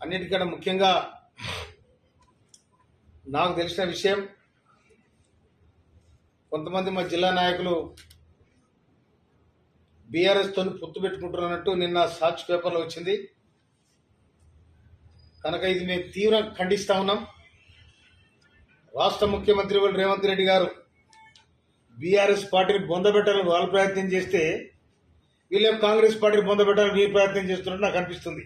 అన్నిటికన్నా ముఖ్యంగా నాకు తెలిసిన విషయం, కొంతమంది మా జిల్లా నాయకులు బీఆర్ఎస్ తోని పొత్తు పెట్టుకుంటున్నట్టు నిన్న సాక్షి పేపర్లో వచ్చింది. కనుక ఇది మేము తీవ్రంగా ఖండిస్తా ఉన్నాం. రాష్ట్ర ముఖ్యమంత్రి రేవంత్ రెడ్డి గారు బీఆర్ఎస్ పార్టీని బొందబెట్టాలని వాళ్ళు ప్రయత్నం చేస్తే, వీళ్ళేం కాంగ్రెస్ పార్టీని బొందబెట్టాలని మీరు ప్రయత్నం చేస్తున్నట్టు నాకు అనిపిస్తుంది.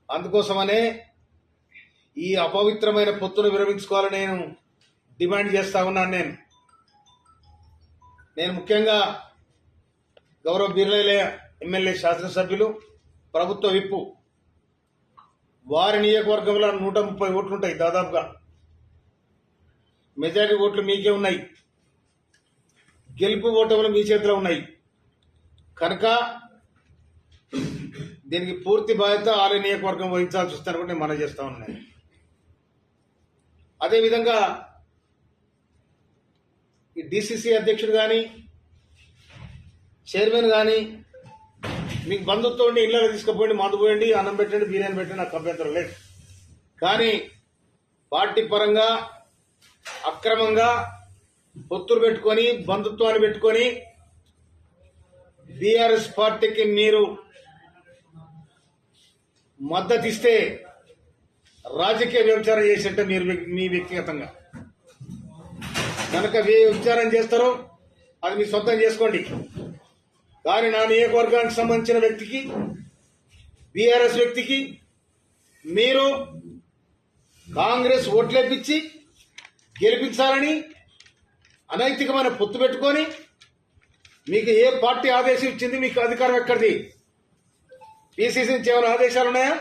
అందుకోసమనే ఈ అపవిత్రమైన పొత్తును విరమించుకోవాలని నేను డిమాండ్ చేస్తా ఉన్నాను. నేను ముఖ్యంగా గౌరవ బీర్లైల ఎమ్మెల్యే శాసనసభ్యులు, ప్రభుత్వ విప్పు, వారి నియోజకవర్గంలో 130 ఓట్లు ఉంటాయి. దాదాపుగా మెజారిటీ ఓట్లు మీకే ఉన్నాయి, గెలుపు ఓటములు మీ చేతిలో ఉన్నాయి. కనుక దీనికి పూర్తి బాధ్యత ఆలయ నియోజకవర్గం వహించాల్సి వస్తుందని కూడా నేను మనం చేస్తా ఉన్నాను. అదేవిధంగా ఈ డిసిసి అధ్యక్షుడు కానీ, చైర్మన్ కానీ మీకు బంధుత్వం ఉండి ఇళ్ళలో తీసుకుపోయండి, మందు పోయండి, అన్నం పెట్టండి, బిర్యానీ పెట్టండి, నాకు అభ్యంతరం లేదు. కానీ పార్టీ పరంగా అక్రమంగా పొత్తులు పెట్టుకొని, బంధుత్వాన్ని పెట్టుకొని బీఆర్ఎస్ పార్టీకి మీరు మద్దతు ఇస్తే రాజకీయ వ్యభిచారం చేసినట్టే మీరు మీ వ్యక్తిగతంగా. కనుక వ్యభిచారం చేస్తారో అది మీ సొంతం చేసుకోండి. కానీ నా నియోజకవర్గానికి సంబంధించిన వ్యక్తికి, బీఆర్ఎస్ వ్యక్తికి మీరు కాంగ్రెస్ ఓట్లేపించి గెలిపించాలని అనైతికమైన పొత్తు పెట్టుకొని, మీకు ఏ పార్టీ ఆదేశం ఇచ్చింది? మీకు అధికారం ఎక్కడిది? పిసిసి నుంచి ఏమైనా ఆదేశాలు ఉన్నాయా?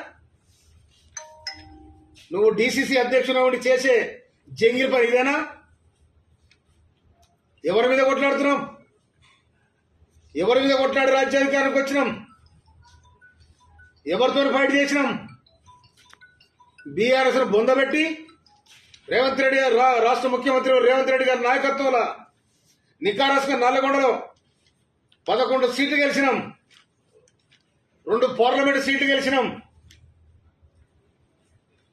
నువ్వు డిసిసి అధ్యక్షుడు ఉండి చేసే జంగిల్ పని ఇదేనా? ఎవరి మీద కొట్లాడుతున్నాం? ఎవరి మీద కొట్లాడి రాజ్యాధికారానికి వచ్చినాం? ఎవరితో ఫైట్ చేసినాం? బీఆర్ఎస్ బొందబెట్టి రేవంత్ రెడ్డి గారు, రాష్ట్ర ముఖ్యమంత్రి రేవంత్ రెడ్డి గారి నాయకత్వంలో నికారస్గా నల్లగొండలో 11 సీట్లు గెలిచినాం, 2 పార్లమెంటు సీట్లు గెలిచినాం.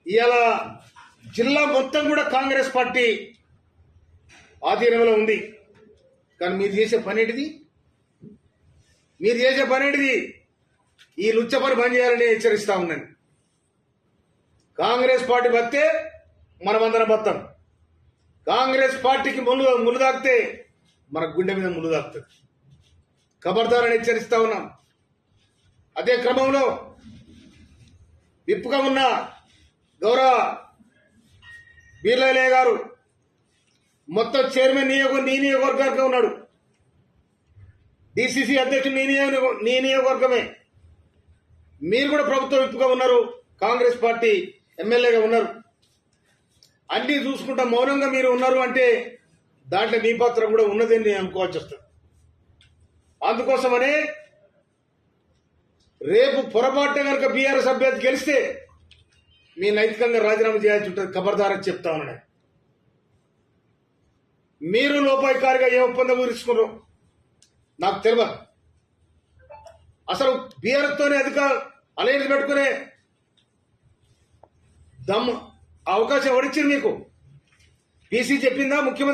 ఇవాళ జిల్లా మొత్తం కూడా కాంగ్రెస్ పార్టీ ఆధీనంలో ఉంది. కానీ మీరు చేసే పనేటిది? ఈ లుచ్చ పని బంద్ చేయాలని హెచ్చరిస్తా ఉన్నాను. కాంగ్రెస్ పార్టీ బతే మనమందరం బతాం. కాంగ్రెస్ పార్టీకి ముళ్ళు తాకితే మన గుండె మీద ముళ్ళు తాకుతుంది. ఖబర్దారని హెచ్చరిస్తా ఉన్నాం. అదే క్రమంలో విప్పుగా ఉన్న గౌరవ బీర్లైలయ్య గారు మొత్తం చైర్మన్ నీ నియోజకవర్గానికి ఉన్నాడు. డిసిసి అధ్యక్షుడు నీ నియోజకవర్గమే. మీరు కూడా ప్రభుత్వ విప్పుగా ఉన్నారు, కాంగ్రెస్ పార్టీ ఎమ్మెల్యేగా ఉన్నారు. అన్నీ చూసుకుంటా మౌనంగా మీరు ఉన్నారు అంటే దాంట్లో మీ పాత్ర కూడా ఉన్నదని నేను అనుకోవాల్సి వస్తుంది. అందుకోసమనే రేపు పొరపాటున కనుక బీఆర్ఎస్ అభ్యర్థి గెలిస్తే మీ నైతికంగా రాజీనామా చేయాల్సి ఉంటుంది. ఖబర్దారని చెప్తా ఉన్నాను. మీరు లోపాయికారిగా ఏ ఒప్పందం గురించుకున్నారు నాకు తెలియదు. అసలు బీఆర్ఎస్ తోనే అలయన్స్ పెట్టుకునే దమ్ము అవకాశం ఎవరిచ్చింది మీకు? పీసీ చెప్పిందా? ముఖ్యమంత్రి